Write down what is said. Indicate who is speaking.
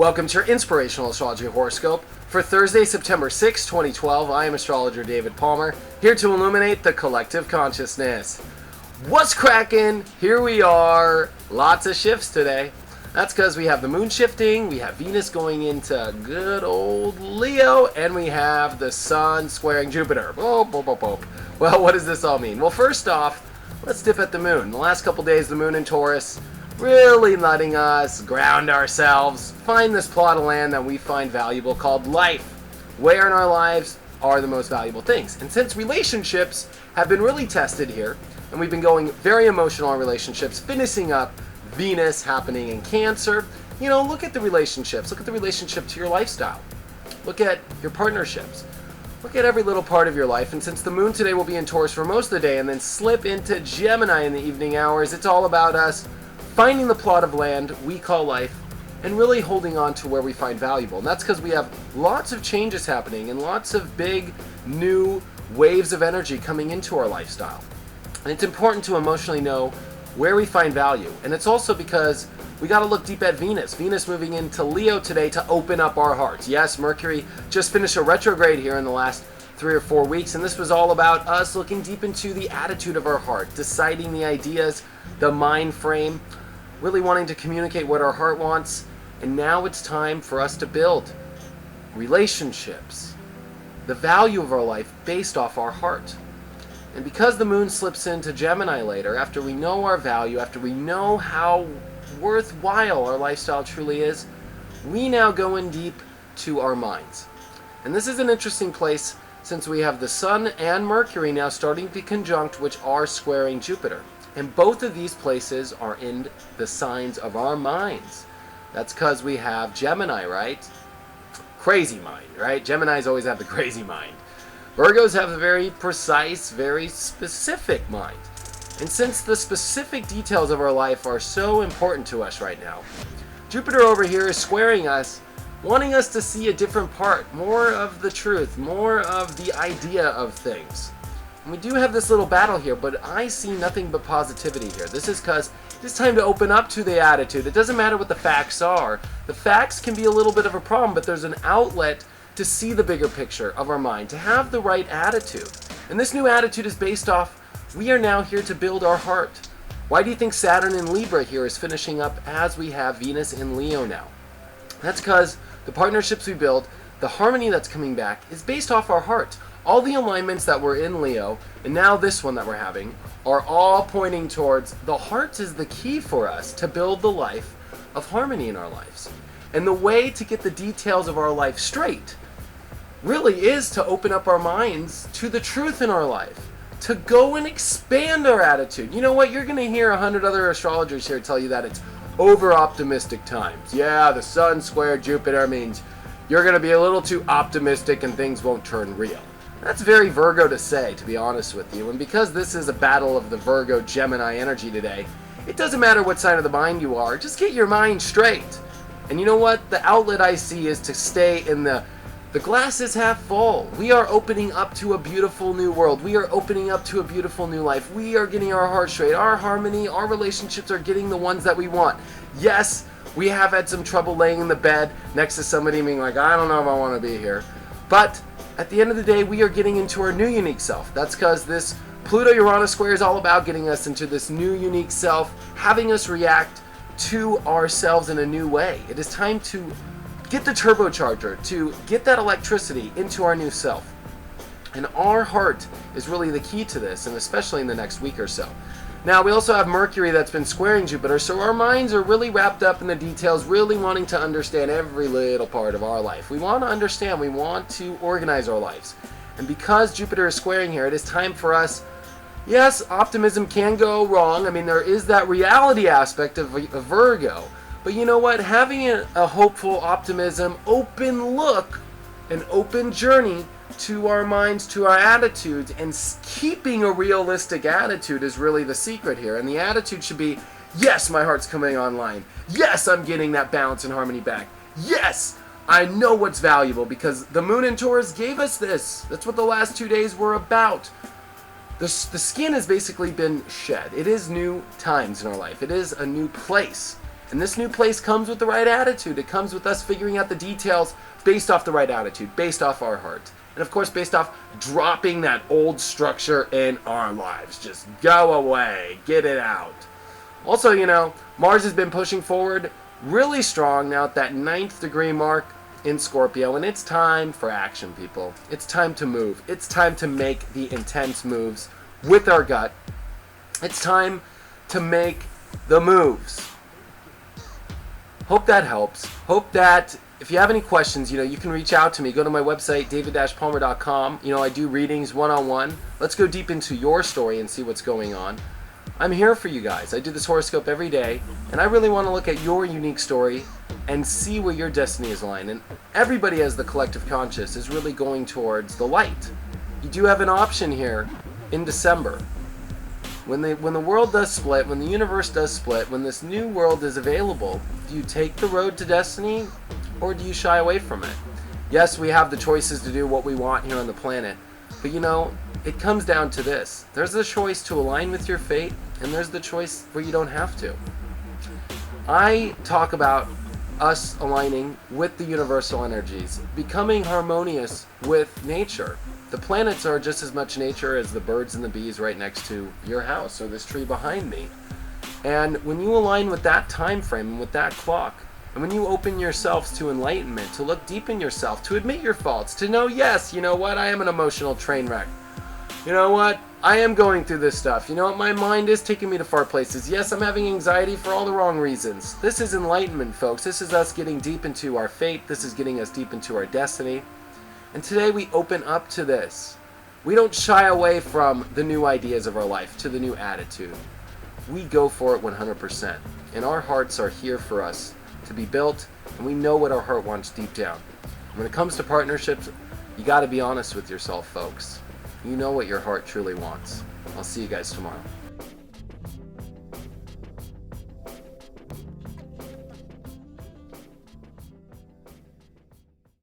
Speaker 1: Welcome to your Inspirational Astrology Horoscope for Thursday, September 6, 2012. I am Astrologer David Palmer, here to illuminate the collective consciousness. What's crackin'? Here we are. Lots of shifts today. That's because we have the moon shifting, we have Venus going into good old Leo, and we have the sun squaring Jupiter. Well, what does this all mean? Well, first off, let's dip at the moon. The last couple days, the moon in Taurus, really letting us ground ourselves, find this plot of land that we find valuable called life. Where in our lives are the most valuable things? And since relationships have been really tested here, and we've been going very emotional in relationships, finishing up Venus happening in Cancer, look at the relationships. Look at the relationship to your lifestyle. Look at your partnerships. Look at every little part of your life. And since the moon today will be in Taurus for most of the day and then slip into Gemini in the evening hours, it's all about us finding the plot of land we call life and really holding on to where we find valuable. And that's because we have lots of changes happening and lots of big new waves of energy coming into our lifestyle. And it's important to emotionally know where we find value. And it's also because we got to look deep at Venus. Venus moving into Leo today to open up our hearts. Yes, Mercury just finished a retrograde here in the last 3 or 4 weeks, and this was all about us looking deep into the attitude of our heart, deciding the ideas, the mind frame, really wanting to communicate what our heart wants. And now it's time for us to build relationships, the value of our life based off our heart. And because the moon slips into Gemini later, after we know our value, after we know how worthwhile our lifestyle truly is, we now go in deep to our minds. And this is an interesting place since we have the Sun and Mercury now starting to conjunct, which are squaring Jupiter. And both of these places are in the signs of our minds. That's because we have Gemini, right? Crazy mind, right? Geminis always have the crazy mind. Virgos have a very precise, very specific mind. And since the specific details of our life are so important to us right now, Jupiter over here is squaring us, wanting us to see a different part, more of the truth, more of the idea of things. And we do have this little battle here, but I see nothing but positivity here. This is because it's time to open up to the attitude. It doesn't matter what the facts are. The facts can be a little bit of a problem, but there's an outlet to see the bigger picture of our mind, to have the right attitude. And this new attitude is based off, we are now here to build our heart. Why do you think Saturn in Libra here is finishing up as we have Venus in Leo now? That's because the partnerships we build, the harmony that's coming back, is based off our heart. All the alignments that were in Leo, and now this one that we're having, are all pointing towards the heart is the key for us to build the life of harmony in our lives. And the way to get the details of our life straight really is to open up our minds to the truth in our life, to go and expand our attitude. You know what? You're going to hear 100 other astrologers here tell you that it's over-optimistic times. Yeah, the sun squared Jupiter means you're going to be a little too optimistic and things won't turn real. That's very Virgo to say, to be honest with you. And because this is a battle of the Virgo-Gemini energy today, it doesn't matter what side of the mind you are, just get your mind straight. And you know what? The outlet I see is to stay in the glass is half full. We are opening up to a beautiful new world. We are opening up to a beautiful new life. We are getting our heart straight. Our harmony, our relationships are getting the ones that we want. Yes, we have had some trouble laying in the bed next to somebody being like, I don't know if I want to be here. But at the end of the day, we are getting into our new unique self. That's because this Pluto-Uranus square is all about getting us into this new unique self, having us react to ourselves in a new way. It is time to get the turbocharger, to get that electricity into our new self. And our heart is really the key to this, and especially in the next week or so. Now, we also have Mercury that's been squaring Jupiter, so our minds are really wrapped up in the details, really wanting to understand every little part of our life. We want to understand, we want to organize our lives. And because Jupiter is squaring here, it is time for us, yes, optimism can go wrong. I mean, there is that reality aspect of Virgo. But you know what? Having a hopeful optimism, open look, an open journey to our minds, to our attitudes, and keeping a realistic attitude is really the secret here. And the attitude should be, yes, my heart's coming online. Yes, I'm getting that balance and harmony back. Yes, I know what's valuable because the moon in Taurus gave us this. That's what the last 2 days were about. The skin has basically been shed. It is new times in our life. It is a new place. And this new place comes with the right attitude. It comes with us figuring out the details based off the right attitude, based off our heart. And of course, based off dropping that old structure in our lives. Just go away. Get it out. Also, Mars has been pushing forward really strong now at that 9th degree mark in Scorpio. And it's time for action, people. It's time to move. It's time to make the intense moves with our gut. It's time to make the moves. Hope that helps. Hope that if you have any questions, you can reach out to me. Go to my website, david-palmer.com. I do readings one-on-one. Let's go deep into your story and see what's going on. I'm here for you guys. I do this horoscope every day, and I really want to look at your unique story and see where your destiny is lying. And everybody as the collective conscious is really going towards the light. You do have an option here in December. When the world does split, when the universe does split, when this new world is available, do you take the road to destiny or do you shy away from it? Yes, we have the choices to do what we want here on the planet, but it comes down to this. There's the choice to align with your fate, and there's the choice where you don't have to. I talk about us aligning with the universal energies, becoming harmonious with nature. The planets are just as much nature as the birds and the bees right next to your house or this tree behind me. And when you align with that time frame and with that clock, and when you open yourselves to enlightenment, to look deep in yourself, to admit your faults, to know, yes, you know what, I am an emotional train wreck. You know what, I am going through this stuff. You know what, my mind is taking me to far places. Yes, I'm having anxiety for all the wrong reasons. This is enlightenment, folks. This is us getting deep into our fate. This is getting us deep into our destiny. And today we open up to this. We don't shy away from the new ideas of our life, to the new attitude. We go for it 100%. And our hearts are here for us to be built, and we know what our heart wants deep down. When it comes to partnerships, you got to be honest with yourself, folks. You know what your heart truly wants. I'll see you guys tomorrow.